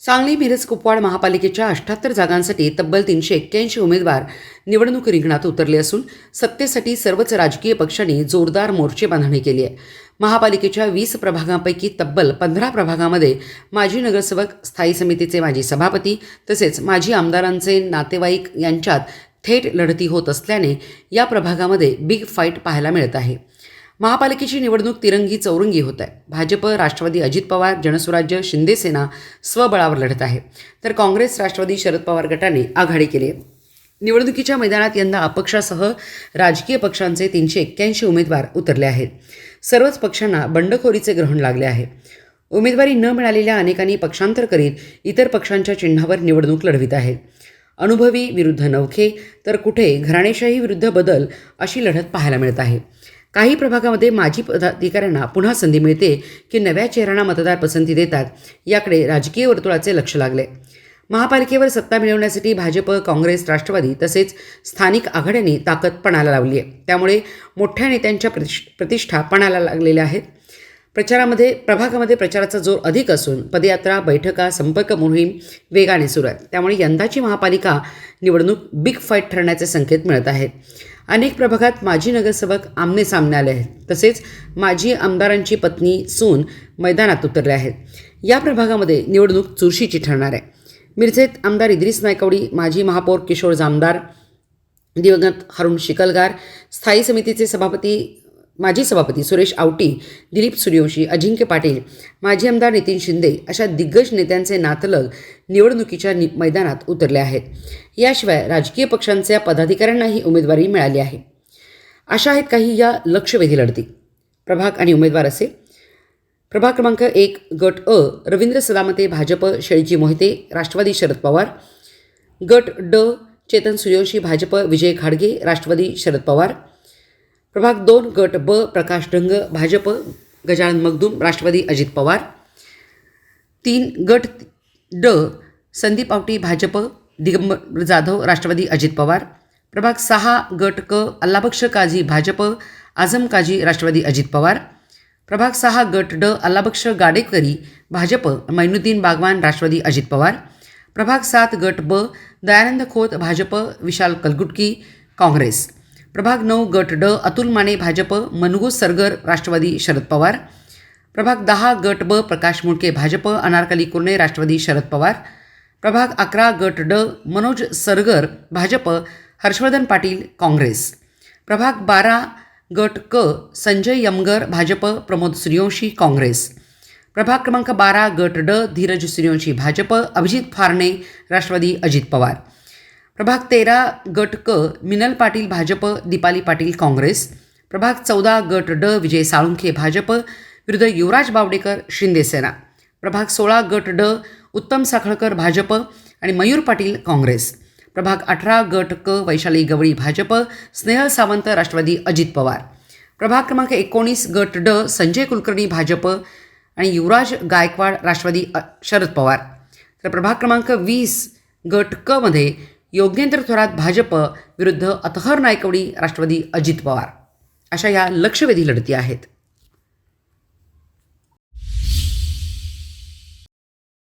सांगली मिरज कुपवाड महापालिकेच्या 78 जागांसाठी तब्बल 381 उमेदवार निवडणूक रिंगणात उतरले असून सत्तेसाठी सर्वच राजकीय पक्षांनी जोरदार मोर्चे बांधणी केली आहे। महापालिकेच्या 20 प्रभागांपैकी तब्बल 15 प्रभागामध्ये माजी नगरसेवक, स्थायी समितीचे माजी सभापती तसेच माजी आमदारांचे नातेवाईक यांच्यात थेट लढती होत असल्याने या प्रभागामध्ये बिग फाईट पाहायला मिळत आहे। महापालिकेची निवडणूक तिरंगी चौरंगी होत आहे। भाजप, राष्ट्रवादी अजित पवार, जनसुराज्य, शिंदे सेना स्वबळावर लढत आहे, तर काँग्रेस, राष्ट्रवादी, शरद पवार गटाने आघाडी केली आहे। निवडणुकीच्या मैदानात यंदा अपक्षासह राजकीय पक्षांचे 381 उमेदवार उतरले आहेत। सर्वच पक्षांना बंडखोरीचे ग्रहण लागले आहे। उमेदवारी न मिळालेल्या अनेकांनी पक्षांतर करीत इतर पक्षांच्या चिन्हावर निवडणूक लढवित आहेत। अनुभवी विरुद्ध नवखे, तर कुठे घराणेशाही विरुद्ध बदल अशी लढत पाहायला मिळत आहे। काही प्रभागामध्ये माजी पदाधिकाऱ्यांना पुन्हा संधी मिळते की नव्या चेहऱ्यांना मतदार पसंती देतात, याकडे राजकीय वर्तुळाचे लक्ष लागले। महापालिकेवर सत्ता मिळवण्यासाठी भाजप, काँग्रेस, राष्ट्रवादी तसेच स्थानिक आघाड्यांनी ताकद पणाला लावली आहे। त्यामुळे मोठ्या नेत्यांच्या प्रतिष्ठा पणाला लागलेल्या आहेत। प्रभागामध्ये प्रचाराचा जोर अधिक असून पदयात्रा, बैठका, संपर्क मोहीम वेगाने सुरू आहेत। त्यामुळे यंदाची महापालिका निवडणूक बिग फाईट ठरण्याचे संकेत मिळत आहेत। अनेक प्रभागात माजी नगरसेवक आमने सामने आले आहेत, तसेच माजी आमदारांची पत्नी, सून मैदानात उतरले आहेत। या प्रभागामध्ये निवडणूक चुरशीची ठरणार आहे। मिरजेत आमदार इद्रिस नायकवडी, माजी महापौर किशोर जामदार, दिवंगत हारून शिकलगार, स्थायी समितीचे माजी सभापती सुरेश आवटी, दिलीप सूर्यवंशी, अजिंक्य पाटील, माजी आमदार नितीन शिंदे अशा दिग्गज नेत्यांचे नातलग निवडणुकीच्या मैदानात उतरले आहेत। याशिवाय राजकीय पक्षांच्या पदाधिकाऱ्यांनाही उमेदवारी मिळाली आहे। अशा आहेत काही या लक्षवेधी लढती। प्रभाग आणि उमेदवार असे: प्रभाग क्रमांक 1 गट अ, रवींद्र सदामते, भाजप, शेळीजी मोहिते, राष्ट्रवादी, शरद पवार। गट ड, चेतन सूर्यवंशी, भाजप, विजय घाडगे, राष्ट्रवादी, शरद पवार। प्रभाग 2 गट ब, प्रकाश डंग, भाजप, गजानन मगदूम, राष्ट्रवादी, अजित पवार। 3 गट ड, संदीप आवटी, भाजप, दिगंबर जाधव, राष्ट्रवादी, अजित पवार। प्रभाग 6 गट क, अल्लाबक्ष काझी, भाजप, आझम काझी, राष्ट्रवादी, अजित पवार। प्रभाग 6 गट ड, अल्लाबक्ष गाडेकरी, भाजप, मैनुद्दीन बागवान, राष्ट्रवादी, अजित पवार। प्रभाग 7 गट ब, दयानंद खोत, भाजप, विशाल कलगुटकी, काँग्रेस। प्रभाग 9 गट ड, अतुल माने, भाजप, मनगू सरगर, राष्ट्रवादी, शरद पवार। प्रभाग 10 गट ब, प्रकाश मुंडके, भाजप, अनारकली कुर्णे, राष्ट्रवादी, शरद पवार। प्रभाग 11 गट ड, मनोज सरगर, भाजप, हर्षवर्धन पाटील, काँग्रेस। प्रभाग 12 गट क, संजय यमगर, भाजप, प्रमोद सूर्यवंशी, काँग्रेस। प्रभाग क्रमांक 12 गट ड, धीरज सूर्यवंशी, भाजप, अभिजित फारणे, राष्ट्रवादी, अजित पवार। प्रभाग 13 गट क, मिनल पाटील, भाजप, दीपाली पाटील, काँग्रेस। प्रभाग 14 गट ड, विजय साळुंखे, भाजप, विरुद्ध युवराज बावडेकर, शिंदे सेना। प्रभाग 16 गट ड, उत्तम साखळकर, भाजप आणि मयूर पाटील, काँग्रेस। प्रभाग 18 गट क, वैशाली गवळी, भाजप, स्नेहल सावंत, राष्ट्रवादी, अजित पवार। प्रभाग क्रमांक 19 गट ड, संजय कुलकर्णी, भाजप आणि युवराज गायकवाड, राष्ट्रवादी, शरद पवार। तर प्रभाग क्रमांक 20 गट क मध्ये योगेंद्र थोरात, भाजप, विरुद्ध अतहर नायकवडी, राष्ट्रवादी, अजित पवार। अशा या लक्षवेधी लढती आहेत।